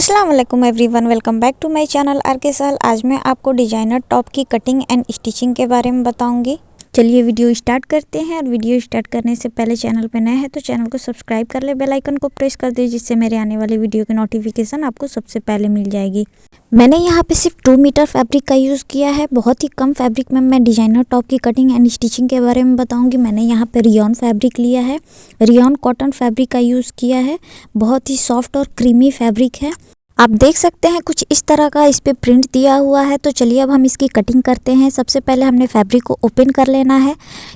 अस्सलाम वालेकुम everyone, welcome back to my channel R K. आज मैं आपको डिजाइनर टॉप की कटिंग एंड स्टिचिंग के बारे में बताऊंगी। चलिए वीडियो स्टार्ट करते हैं। और वीडियो स्टार्ट करने से पहले चैनल पे नए हैं तो चैनल को सब्सक्राइब कर ले, बेल आइकन को प्रेस कर दे, जिससे मेरे आने वाले वीडियो की नोटिफिकेशन आपको सबसे पहले मिल जाएगी। मैंने यहाँ पे सिर्फ 2 मीटर फैब्रिक का यूज़ किया है। बहुत ही कम फैब्रिक में मैं डिजाइनर टॉप की कटिंग एंड स्टिचिंग के बारे में बताऊंगी। मैंने यहाँ पे रियॉन फैब्रिक लिया है, रियॉन कॉटन फैब्रिक का यूज़ किया है। बहुत ही सॉफ्ट और क्रीमी फैब्रिक है। आप देख सकते हैं कुछ इस तरह का इस पे प्रिंट दिया हुआ है। तो चलिए अब हम इसकी कटिंग करते हैं। सबसे पहले हमने फैब्रिक को ओपन कर लेना है।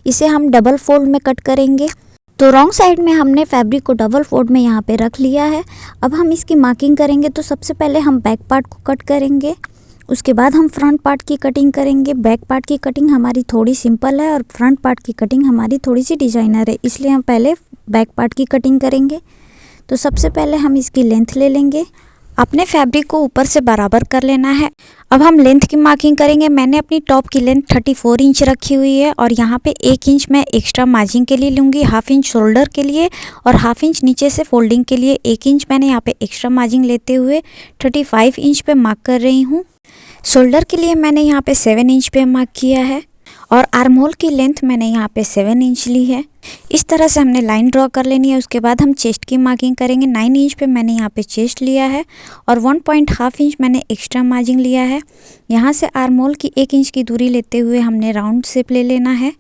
इसे हम डबल फोल्ड में कट करेंगे। तो रॉन्ग साइड में हमने फैब्रिक को डबल फोल्ड में यहाँ पे रख लिया है। अब हम इसकी मार्किंग करेंगे। तो सबसे पहले हम बैक पार्ट को कट करेंगे, उसके बाद हम फ्रंट पार्ट की कटिंग करेंगे। बैक पार्ट की कटिंग हमारी थोड़ी सिंपल है और फ्रंट पार्ट की कटिंग हमारी थोड़ी सी डिजाइनर है, इसलिए हम पहले बैक पार्ट की कटिंग करेंगे। तो सबसे पहले हम इसकी लेंथ ले लेंगे। अपने फैब्रिक को ऊपर से बराबर कर लेना है। अब हम लेंथ की मार्किंग करेंगे। मैंने अपनी टॉप की लेंथ 34 इंच रखी हुई है और यहाँ पे 1 इंच मैं एक्स्ट्रा मार्जिन के लिए लूँगी, 1/2 इंच शोल्डर के लिए और 1/2 इंच नीचे से फोल्डिंग के लिए 1 इंच मैंने यहाँ पे एक्स्ट्रा मार्जिन लेते हुए 35 इंच पे मार्क कर रही हूँ। शोल्डर के लिए मैंने यहाँ पे 7 इंच पे मार्क किया है और आर्म होल की लेंथ मैंने यहाँ पे 7 इंच ली है। इस तरह से हमने लाइन ड्रॉ कर लेनी है। उसके बाद हम चेस्ट की मार्किंग करेंगे। 9 इंच पे मैंने यहाँ पे चेस्ट लिया है और 1.5 इंच मैंने एक्स्ट्रा मार्जिन लिया है। यहाँ से आर्म होल की 1 इंच की दूरी लेते हुए हमने राउंड शेप ले लेना है।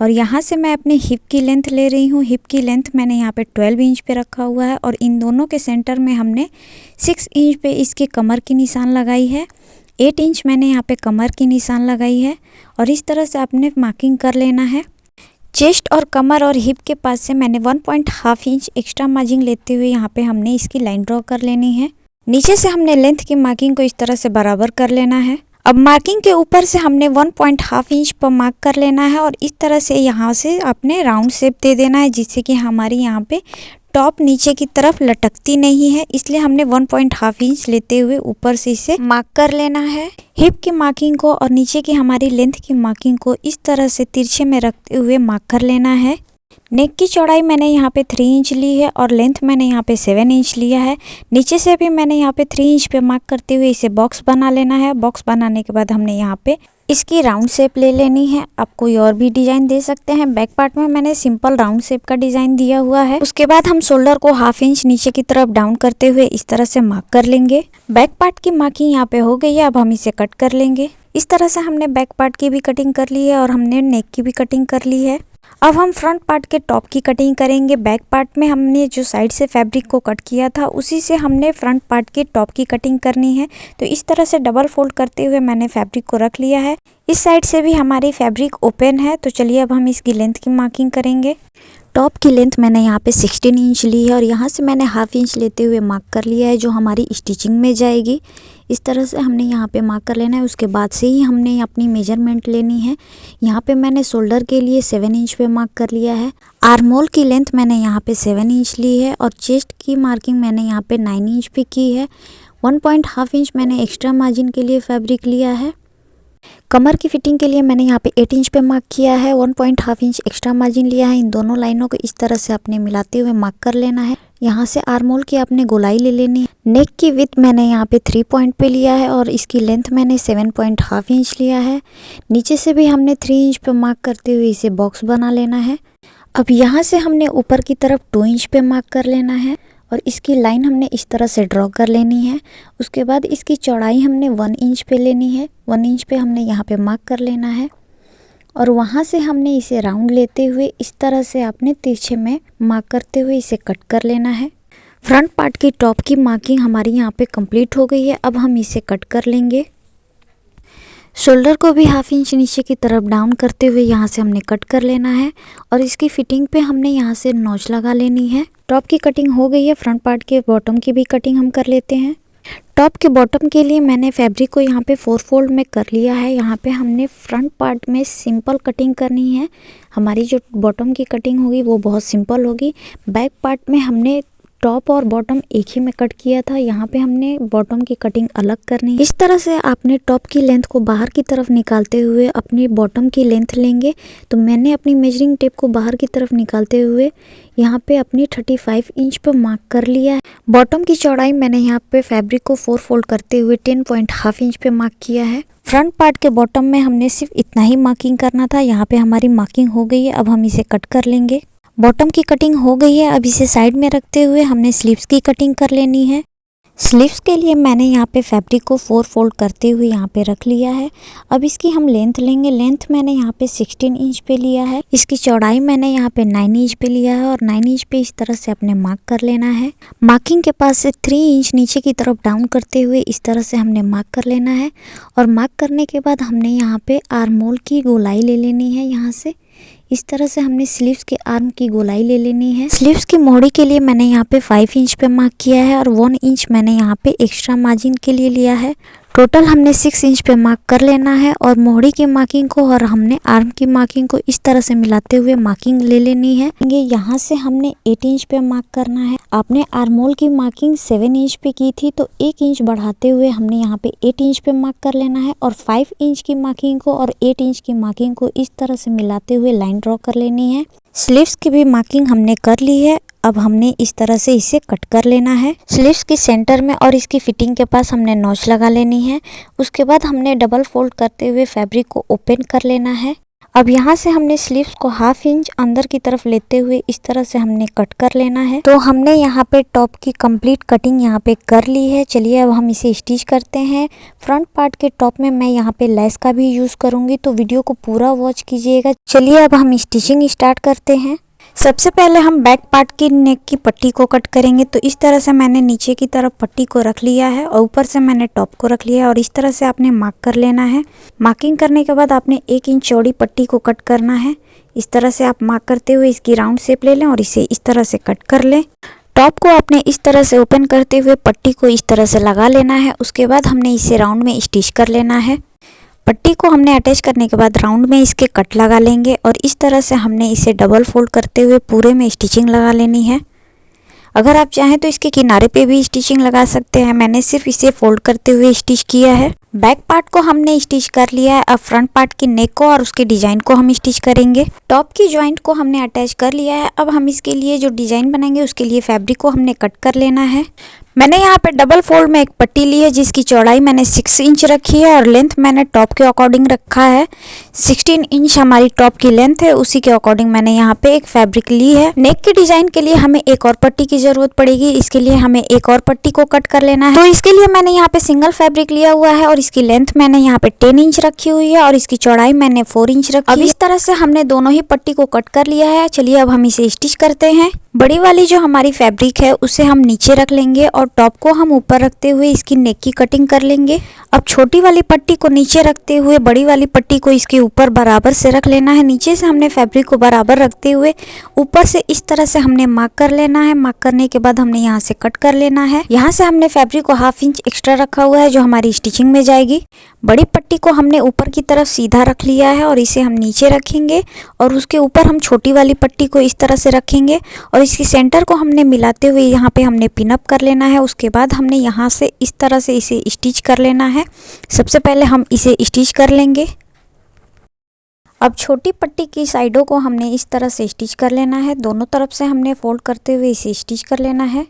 और यहाँ से मैं अपने हिप की लेंथ ले रही हूँ। हिप की लेंथ मैंने यहाँ पे 12 इंच पे रखा हुआ है और इन दोनों के सेंटर में हमने 6 इंच पे इसके कमर की निशान लगाई है। 8 इंच मैंने यहाँ पे कमर की निशान लगाई है और इस तरह से आपने मार्किंग कर लेना है। चेस्ट और कमर और हिप के पास से मैंने 1.5 इंच एक्स्ट्रा मार्जिन लेते हुए यहाँ पे हमने इसकी लाइन ड्रॉ कर लेनी है। नीचे से हमने लेंथ की मार्किंग को इस तरह से बराबर कर लेना है। अब मार्किंग के ऊपर से हमने 1.5 इंच पर मार्क कर लेना है और इस तरह से यहाँ से अपने राउंड शेप दे देना है, जिससे कि हमारी यहाँ पे टॉप नीचे की तरफ लटकती नहीं है। इसलिए हमने 1.5 इंच लेते हुए ऊपर से इसे मार्क कर लेना है। हिप की मार्किंग को और नीचे की हमारी लेंथ की मार्किंग को इस तरह से तिरछे में रखते हुए मार्क कर लेना है। नेक की चौड़ाई मैंने यहाँ पे 3 इंच ली है और लेंथ मैंने यहाँ पे 7 इंच लिया है। नीचे से भी मैंने यहाँ पे 3 इंच पे मार्क करते हुए इसे बॉक्स बना लेना है। बॉक्स बनाने के बाद हमने यहाँ पे इसकी राउंड शेप ले लेनी है। आप कोई और भी डिजाइन दे सकते हैं। बैक पार्ट में मैंने सिंपल राउंड शेप का डिजाइन दिया हुआ है। उसके बाद हम शोल्डर को 1/2 इंच नीचे की तरफ डाउन करते हुए इस तरह से मार्क कर लेंगे। बैक पार्ट की मार्किंग यहाँ पे हो गई है। अब हम इसे कट कर लेंगे। इस तरह से हमने बैक पार्ट की भी कटिंग कर ली है और हमने नेक की भी कटिंग कर ली है। अब हम फ्रंट पार्ट के टॉप की कटिंग करेंगे। बैक पार्ट में हमने जो साइड से फैब्रिक को कट किया था उसी से हमने फ्रंट पार्ट के टॉप की कटिंग करनी है। तो इस तरह से डबल फोल्ड करते हुए मैंने फैब्रिक को रख लिया है। इस साइड से भी हमारी फैब्रिक ओपन है। तो चलिए अब हम इसकी लेंथ की मार्किंग करेंगे। टॉप की लेंथ मैंने यहाँ पे 16 इंच ली है और यहाँ से मैंने 1/2 इंच लेते हुए मार्क कर लिया है, जो हमारी स्टिचिंग में जाएगी। इस तरह से हमने यहाँ पे मार्क कर लेना है। उसके बाद से ही हमने अपनी मेजरमेंट लेनी है। यहाँ पे मैंने शोल्डर के लिए 7 इंच पे मार्क कर लिया है। आर्म होल की लेंथ मैंने यहाँ पे 7 इंच ली है और चेस्ट की मार्किंग मैंने यहाँ पे 9 इंच पे की है। 1.5 इंच मैंने एक्स्ट्रा मार्जिन के लिए फैब्रिक लिया है। कमर की फिटिंग के लिए मैंने यहाँ पे 8 इंच पे मार्क किया है। 1.5 इंच एक्स्ट्रा मार्जिन लिया है। इन दोनों लाइनों को इस तरह से अपने मिलाते हुए मार्क कर लेना है। यहाँ से आर्म होल की आपने गोलाई ले लेनी है। नेक की विड्थ मैंने यहाँ पे 3 पॉइंट पे लिया है और इसकी लेंथ मैंने 7.5 इंच लिया है। नीचे से भी हमने 3 इंच पे मार्क करते हुए इसे बॉक्स बना लेना है। अब यहाँ से हमने ऊपर की तरफ 2 इंच पे मार्क कर लेना है और इसकी लाइन हमने इस तरह से ड्रॉ कर लेनी है। उसके बाद इसकी चौड़ाई हमने 1 इंच पे लेनी है। 1 इंच पे हमने यहाँ पे मार्क कर लेना है और वहाँ से हमने इसे राउंड लेते हुए इस तरह से अपने तिरछे में मार्क करते हुए इसे कट कर लेना है। फ्रंट पार्ट की टॉप की मार्किंग हमारी यहाँ पे कंप्लीट हो गई है। अब हम इसे कट कर लेंगे। शोल्डर को भी 1/2 इंच नीचे की तरफ डाउन करते हुए यहाँ से हमने कट कर लेना है और इसकी फिटिंग पे हमने यहाँ से नॉच लगा लेनी है। टॉप की कटिंग हो गई है। फ्रंट पार्ट के बॉटम की भी कटिंग हम कर लेते हैं। टॉप के बॉटम के लिए मैंने फैब्रिक को यहाँ पे 4 फोल्ड में कर लिया है। यहाँ पे हमने फ्रंट पार्ट में सिंपल कटिंग करनी है। हमारी जो बॉटम की कटिंग होगी वो बहुत सिंपल होगी। बैक पार्ट में हमने टॉप और बॉटम एक ही में कट किया था, यहाँ पे हमने बॉटम की कटिंग अलग करनी है। इस तरह से आपने टॉप की लेंथ को बाहर की तरफ निकालते हुए अपनी बॉटम की लेंथ लेंगे। तो मैंने अपनी मेजरिंग टेप को बाहर की तरफ निकालते हुए यहाँ पे अपनी 35 इंच पर मार्क कर लिया है। बॉटम की चौड़ाई मैंने यहाँ पे फैब्रिक को 4 फोल्ड करते हुए 10.5 इंच पे मार्क किया है। फ्रंट पार्ट के बॉटम में हमने सिर्फ इतना ही मार्किंग करना था। यहाँ पे हमारी मार्किंग हो गई है, अब हम इसे कट कर लेंगे। बॉटम की कटिंग हो गई है, अब इसे साइड में रखते हुए हमने स्लीव्स की कटिंग कर लेनी है। स्लीव्स के लिए मैंने यहाँ पे फैब्रिक को 4 फोल्ड करते हुए यहाँ पे रख लिया है। अब इसकी हम लेंथ लेंगे। लेंथ मैंने यहाँ पे 16 इंच पे लिया है। इसकी चौड़ाई मैंने यहाँ पे 9 इंच पे लिया है और 9 इंच पे इस तरह से अपने मार्क कर लेना है। मार्किंग के पास से 3 इंच नीचे की तरफ डाउन करते हुए इस तरह से हमने मार्क कर लेना है। और मार्क करने के बाद हमने यहाँ पे आर्म होल की गोलाई ले लेनी है। यहाँ से इस तरह से हमने स्लीव्स के आर्म की गोलाई ले लेनी है। स्लीव्स की मोहड़ी के लिए मैंने यहाँ पे 5 इंच पे मार्क किया है और 1 इंच मैंने यहाँ पे एक्स्ट्रा मार्जिन के लिए लिया है। टोटल हमने 6 इंच पे मार्क कर लेना है और मोहड़ी की मार्किंग को और हमने आर्म की मार्किंग को इस तरह से मिलाते हुए मार्किंग ले लेनी है। यहाँ से हमने 8 इंच पे मार्क करना है। आपने आर्म होल की मार्किंग 7 इंच पे की थी, तो 1 इंच बढ़ाते हुए हमने यहाँ पे 8 इंच पे मार्क कर लेना है और 5 इंच की मार्किंग को और 8 इंच की मार्किंग को इस तरह से मिलाते हुए लाइन ड्रॉ कर लेनी है। स्लीव्स की भी मार्किंग हमने कर ली है। अब हमने इस तरह से इसे कट कर लेना है। स्लीव्स के सेंटर में और इसकी फिटिंग के पास हमने नॉच लगा लेनी है। उसके बाद हमने डबल फोल्ड करते हुए फैब्रिक को ओपन कर लेना है। अब यहाँ से हमने स्लीव्स को 1/2 इंच अंदर की तरफ लेते हुए इस तरह से हमने कट कर लेना है। तो हमने यहाँ पे टॉप की कंप्लीट कटिंग यहाँ पे कर ली है। चलिए अब हम इसे स्टिच करते हैं। फ्रंट पार्ट के टॉप में मैं यहाँ पे लेस का भी यूज करूंगी, तो वीडियो को पूरा वॉच कीजिएगा। चलिए अब हम स्टिचिंग स्टार्ट करते हैं। सबसे पहले हम बैक पार्ट की नेक की पट्टी को कट करेंगे। तो इस तरह से मैंने नीचे की तरफ पट्टी को रख लिया है और ऊपर से मैंने टॉप को रख लिया है और इस तरह से आपने मार्क कर लेना है। मार्किंग करने के बाद आपने 1 इंच चौड़ी पट्टी को कट करना है। इस तरह से आप मार्क करते हुए इसकी राउंड शेप ले लें और इसे इस तरह से कट कर लें। टॉप को आपने इस तरह से ओपन करते हुए पट्टी को इस तरह से लगा लेना है। उसके बाद हमने इसे राउंड में स्टिच कर लेना है। पट्टी को हमने अटैच करने के बाद राउंड में इसके कट लगा लेंगे और इस तरह से हमने इसे डबल फोल्ड करते हुए पूरे में स्टिचिंग लगा लेनी है। अगर आप चाहें तो इसके किनारे पे भी स्टिचिंग लगा सकते हैं। मैंने सिर्फ इसे फोल्ड करते हुए स्टिच किया है। बैक पार्ट को हमने स्टिच कर लिया है। अब फ्रंट पार्ट की नेक को और उसके डिजाइन को हम स्टिच करेंगे। टॉप की जॉइंट को हमने अटैच कर लिया है। अब हम इसके लिए जो डिजाइन बनाएंगे उसके लिए फैब्रिक को हमने कट कर लेना है। मैंने यहाँ पे डबल फोल्ड में एक पट्टी ली है जिसकी चौड़ाई मैंने 6 इंच रखी है और लेंथ मैंने टॉप के अकॉर्डिंग रखा है। 16 इंच हमारी टॉप की लेंथ है, उसी के अकॉर्डिंग मैंने यहाँ पे एक फैब्रिक ली है। नेक के डिजाइन के लिए हमें एक और पट्टी की जरूरत पड़ेगी। इसके लिए हमें एक और पट्टी को कट कर लेना है। तो इसके लिए मैंने यहाँ पे सिंगल फैब्रिक लिया हुआ है और इसकी लेंथ मैंने यहाँ पे 10 इंच रखी हुई है और इसकी चौड़ाई मैंने 4 इंच रखी है। अब इस तरह से हमने दोनों ही पट्टी को कट कर लिया है। चलिए अब हम इसे स्टिच करते हैं। बड़ी वाली जो हमारी फैब्रिक है उसे हम नीचे रख लेंगे और टॉप को हम ऊपर रखते हुए इसकी नेक की कटिंग कर लेंगे। अब छोटी वाली पट्टी को नीचे रखते हुए बड़ी वाली पट्टी को इसके ऊपर बराबर से रख लेना है। नीचे से हमने फैब्रिक को बराबर रखते हुए ऊपर से इस तरह से हमने मार्क कर लेना है। मार्क करने के बाद हमने यहाँ से कट कर लेना है। यहाँ से हमने फैब्रिक को 1/2 इंच एक्स्ट्रा रखा हुआ है जो हमारी स्टिचिंग में जाएगी। बड़ी पट्टी को हमने ऊपर की तरफ सीधा रख लिया है और इसे हम नीचे रखेंगे और उसके ऊपर हम छोटी वाली पट्टी को इस तरह से रखेंगे और इसकी सेंटर को हमने मिलाते हुए यहाँ पे हमने पिन अप कर लेना है। उसके बाद हमने यहाँ से इस तरह से इसे स्टिच कर लेना है। सबसे पहले हम इसे स्टिच कर लेंगे। अब छोटी पट्टी की साइडों को हमने इस तरह से स्टिच कर लेना है। दोनों तरफ से हमने फोल्ड करते हुए इसे स्टिच कर लेना है।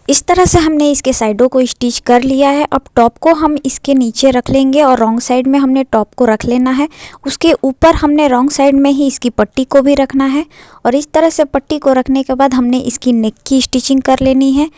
इस तरह से हमने इसके साइडों को स्टिच कर लिया है। अब टॉप को हम इसके नीचे रख लेंगे और रॉन्ग साइड में हमने टॉप को रख लेना है। उसके ऊपर हमने रॉन्ग साइड में ही इसकी पट्टी को भी रखना है और इस तरह से पट्टी को रखने के बाद हमने इसकी नेक की स्टिचिंग कर लेनी है।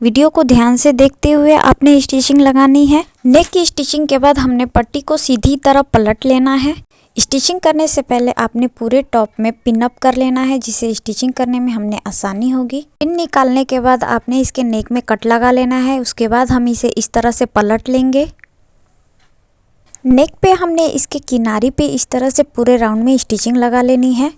वीडियो को ध्यान से देखते हुए आपने स्टिचिंग लगानी है। नेक की स्टिचिंग के बाद हमने पट्टी को सीधी तरफ पलट लेना है। स्टिचिंग करने से पहले आपने पूरे टॉप में पिन अप कर लेना है जिससे स्टिचिंग करने में हमने आसानी होगी। पिन निकालने के बाद आपने इसके नेक में कट लगा लेना है। उसके बाद हम इसे इस तरह से पलट लेंगे। नेक पे हमने इसके किनारे पे इस तरह से पूरे राउंड में स्टिचिंग लगा लेनी है।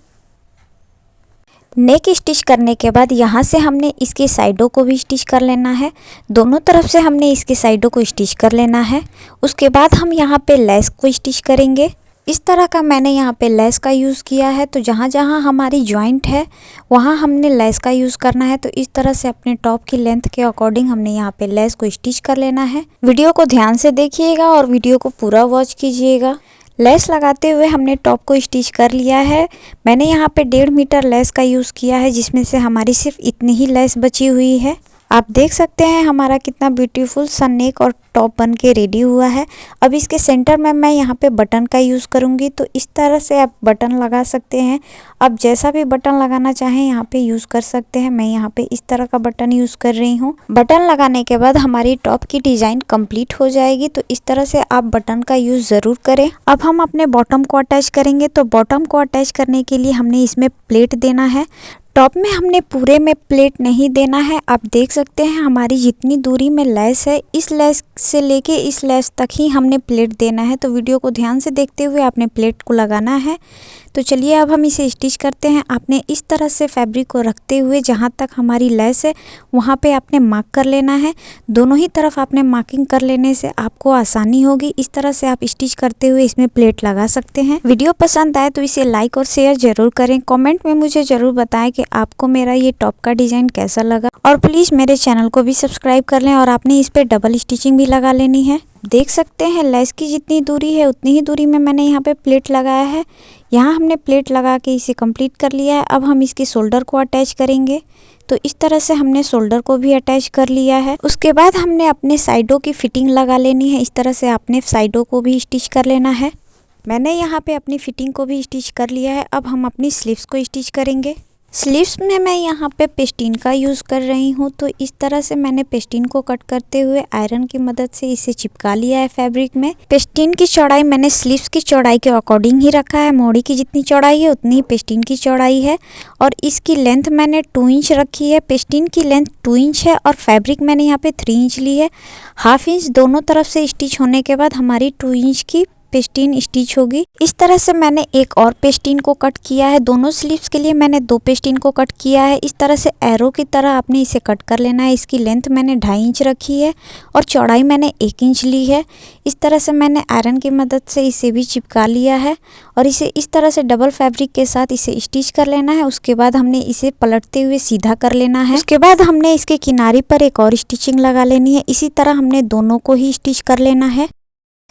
नेक स्टिच करने के बाद यहाँ से हमने इसके साइडों को भी स्टिच कर लेना है। दोनों तरफ से हमने इसके साइडों को स्टिच कर लेना है। उसके बाद हम यहाँ पे लेस को स्टिच करेंगे। इस तरह का मैंने यहाँ पे लेस का यूज़ किया है। तो जहाँ जहाँ हमारी जॉइंट है वहाँ हमने लेस का यूज़ करना है। तो इस तरह से अपने टॉप की लेंथ के अकॉर्डिंग हमने यहाँ पे लेस को स्टिच कर लेना है। वीडियो को ध्यान से देखिएगा और वीडियो को पूरा वॉच कीजिएगा। लेस लगाते हुए हमने टॉप को स्टिच कर लिया है। मैंने यहाँ पे 1.5 मीटर लेस का यूज़ किया है, जिसमें से हमारी सिर्फ इतनी ही लेस बची हुई है। आप देख सकते हैं हमारा कितना ब्यूटीफुल सन नेक और टॉप बन के रेडी हुआ है। अब इसके सेंटर में मैं यहाँ पे बटन का यूज़ करूँगी। तो इस तरह से आप बटन लगा सकते हैं। आप जैसा भी बटन लगाना चाहें यहाँ पे यूज़ कर सकते हैं। मैं यहाँ पे इस तरह का बटन यूज़ कर रही हूँ। बटन लगाने के बाद हमारी टॉप की डिज़ाइन कंप्लीट हो जाएगी। तो इस तरह से आप बटन का यूज़ ज़रूर करें। अब हम अपने बॉटम को अटैच करेंगे। तो बॉटम को अटैच करने के लिए हमने इसमें प्लेट देना है। टॉप में हमने पूरे में प्लेट नहीं देना है। आप देख सकते हैं हमारी जितनी दूरी में लेस है, इस लेस से लेके इस लेस तक ही हमने प्लेट देना है। तो वीडियो को ध्यान से देखते हुए आपने प्लेट को लगाना है। तो चलिए अब हम इसे स्टिच करते हैं। आपने इस तरह से फैब्रिक को रखते हुए जहाँ तक हमारी लेस है वहाँ पे आपने मार्क कर लेना है। दोनों ही तरफ आपने मार्किंग कर लेने से आपको आसानी होगी। इस तरह से आप स्टिच करते हुए इसमें प्लेट लगा सकते हैं। वीडियो पसंद आए तो इसे लाइक और शेयर जरूर करें। कमेंट में मुझे जरूर बताएं कि आपको मेरा ये टॉप का डिज़ाइन कैसा लगा। और प्लीज़ मेरे चैनल को भी सब्सक्राइब कर लें और आपने इस पर डबल स्टिचिंग भी लगा लेनी है। देख सकते हैं लेस की जितनी दूरी है उतनी ही दूरी में मैंने यहाँ पे प्लेट लगाया है। यहाँ हमने प्लेट लगा के इसे कंप्लीट कर लिया है। अब हम इसके शोल्डर को अटैच करेंगे। तो इस तरह से हमने शोल्डर को भी अटैच कर लिया है। उसके बाद हमने अपने साइडों की फिटिंग लगा लेनी है। इस तरह से आपने साइडों को भी स्टिच कर लेना है। मैंने यहाँ पे अपनी फिटिंग को भी स्टिच कर लिया है। अब हम अपनी स्लीव्स को स्टिच करेंगे। स्लीव्स में मैं यहाँ पे पेस्टीन का यूज़ कर रही हूँ। तो इस तरह से मैंने पेस्टीन को कट करते हुए आयरन की मदद से इसे चिपका लिया है फैब्रिक में। पेस्टीन की चौड़ाई मैंने स्लीव्स की चौड़ाई के अकॉर्डिंग ही रखा है। मोड़ी की जितनी चौड़ाई है उतनी ही पेस्टीन की चौड़ाई है। और इसकी लेंथ मैंने 2 इंच रखी है। पेस्टीन की लेंथ 2 इंच है और फैब्रिक मैंने यहाँ पे 3 इंच ली है। ½ इंच दोनों तरफ से स्टिच होने के बाद हमारी 2 इंच की पेस्टीन स्टिच होगी। इस तरह से मैंने एक और पेस्टीन को कट किया है। दोनों स्लीव्स के लिए मैंने 2 पेस्टीन को कट किया है। इस तरह से एरो की तरह आपने इसे कट कर लेना है। इसकी लेंथ मैंने 2.5 इंच रखी है और चौड़ाई मैंने 1 इंच ली है। इस तरह से मैंने आयरन की मदद से इसे भी चिपका लिया है और इसे इस तरह से डबल फैब्रिक के साथ इसे स्टिच कर लेना है। उसके बाद हमने इसे पलटते हुए सीधा कर लेना है। उसके बाद हमने इसके किनारे पर एक और स्टिचिंग लगा लेनी है। इसी तरह हमने दोनों को ही स्टिच कर लेना है।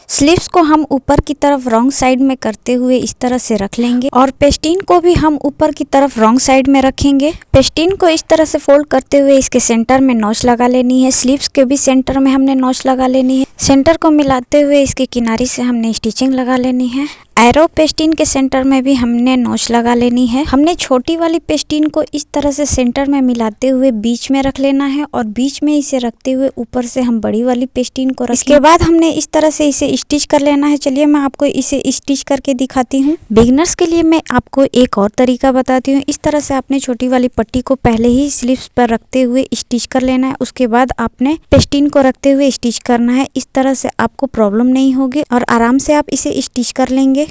स्लीव्स को हम ऊपर की तरफ रॉन्ग साइड में करते हुए इस तरह से रख लेंगे और पेस्टीन को भी हम ऊपर की तरफ रॉन्ग साइड में रखेंगे। पेस्टीन को इस तरह से फोल्ड करते हुए इसके सेंटर में नॉच लगा लेनी है। स्लीव्स के भी सेंटर में हमने नॉच लगा लेनी है। सेंटर को मिलाते हुए इसके किनारे से हमने स्टिचिंग लगा लेनी है। एरो पेस्टीन के सेंटर में भी हमने नॉच लगा लेनी है। हमने छोटी वाली पेस्टीन को इस तरह से सेंटर में मिलाते हुए बीच में रख लेना है और बीच में इसे रखते हुए ऊपर से हम बड़ी वाली पेस्टीन को इसके बाद हमने इस तरह से इसे स्टिच कर लेना है। चलिए मैं आपको इसे स्टिच करके दिखाती हूँ। बिगिनर्स के लिए मैं आपको एक और तरीका बताती हूँ। इस तरह से आपने छोटी वाली पट्टी को पहले ही स्लीव्स पर रखते हुए स्टिच कर लेना है। उसके बाद आपने पेस्टीन को रखते हुए स्टिच करना है। इस तरह से आपको प्रॉब्लम नहीं होगी और आराम से आप इसे स्टिच कर लेंगे।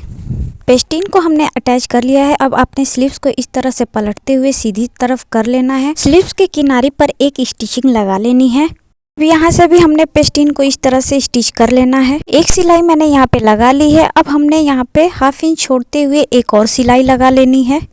पेस्टीन को हमने अटैच कर लिया है। अब आपने स्लीव्स को इस तरह से पलटते हुए सीधी तरफ कर लेना है। स्लीव्स के किनारे पर एक स्टिचिंग लगा लेनी है। यहाँ से भी हमने पेस्टीन को इस तरह से स्टिच कर लेना है। एक सिलाई मैंने यहाँ पे लगा ली है। अब हमने यहाँ पे ½ इंच छोड़ते हुए एक और सिलाई लगा लेनी है।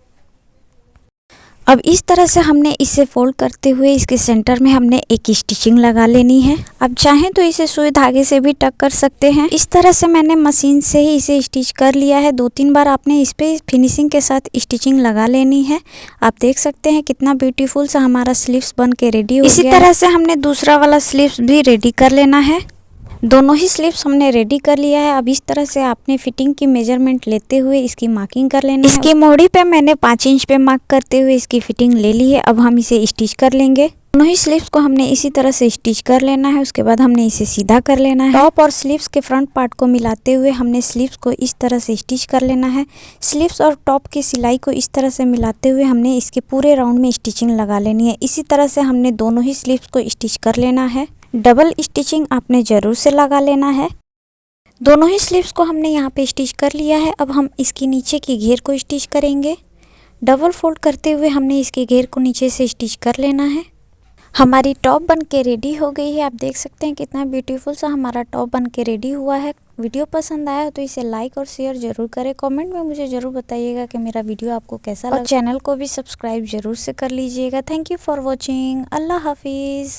अब इस तरह से हमने इसे फोल्ड करते हुए इसके सेंटर में हमने एक स्टिचिंग लगा लेनी है। अब चाहें तो इसे सुई धागे से भी टक कर सकते हैं। इस तरह से मैंने मशीन से ही इसे स्टिच कर लिया है। 2-3 बार आपने इस पे फिनिशिंग के साथ स्टिचिंग लगा लेनी है। आप देख सकते हैं कितना ब्यूटीफुल सा हमारा स्लीव्स बन के रेडी हो गया। इसी तरह से हमने दूसरा वाला स्लीव्स भी रेडी कर लेना है। दोनों ही स्लीव्स हमने रेडी कर लिया है। अब इस तरह से आपने फिटिंग की मेजरमेंट लेते हुए इसकी मार्किंग कर लेना है। इसकी मोड़ी पे मैंने 5 इंच पे मार्क करते हुए इसकी फिटिंग ले ली है। अब हम इसे स्टिच कर लेंगे। दोनों ही स्लीव्स को हमने इसी तरह से स्टिच कर लेना है। उसके बाद हमने इसे सीधा कर लेना है। टॉप और स्लीव्स के फ्रंट पार्ट को मिलाते हुए हमने स्लीव्स को इस तरह से स्टिच कर लेना है। स्लीव्स और टॉप की सिलाई को इस तरह से मिलाते हुए हमने इसके पूरे राउंड में स्टिचिंग लगा लेनी है। इसी तरह से हमने दोनों ही स्लीव्स को स्टिच कर लेना है। डबल स्टिचिंग आपने ज़रूर से लगा लेना है। दोनों ही स्लीव्स को हमने यहाँ पे स्टिच कर लिया है। अब हम इसकी नीचे की घेर को स्टिच करेंगे। डबल फोल्ड करते हुए हमने इसके घेर को नीचे से स्टिच कर लेना है। हमारी टॉप बन के रेडी हो गई है। आप देख सकते हैं कितना ब्यूटीफुल सा हमारा टॉप बन के रेडी हुआ है। वीडियो पसंद आया तो इसे लाइक और शेयर ज़रूर करें। कमेंट में मुझे ज़रूर बताइएगा कि मेरा वीडियो आपको कैसा लगा और चैनल को भी सब्सक्राइब ज़रूर से कर लीजिएगा। Thank you for watching. अल्लाह हाफिज़।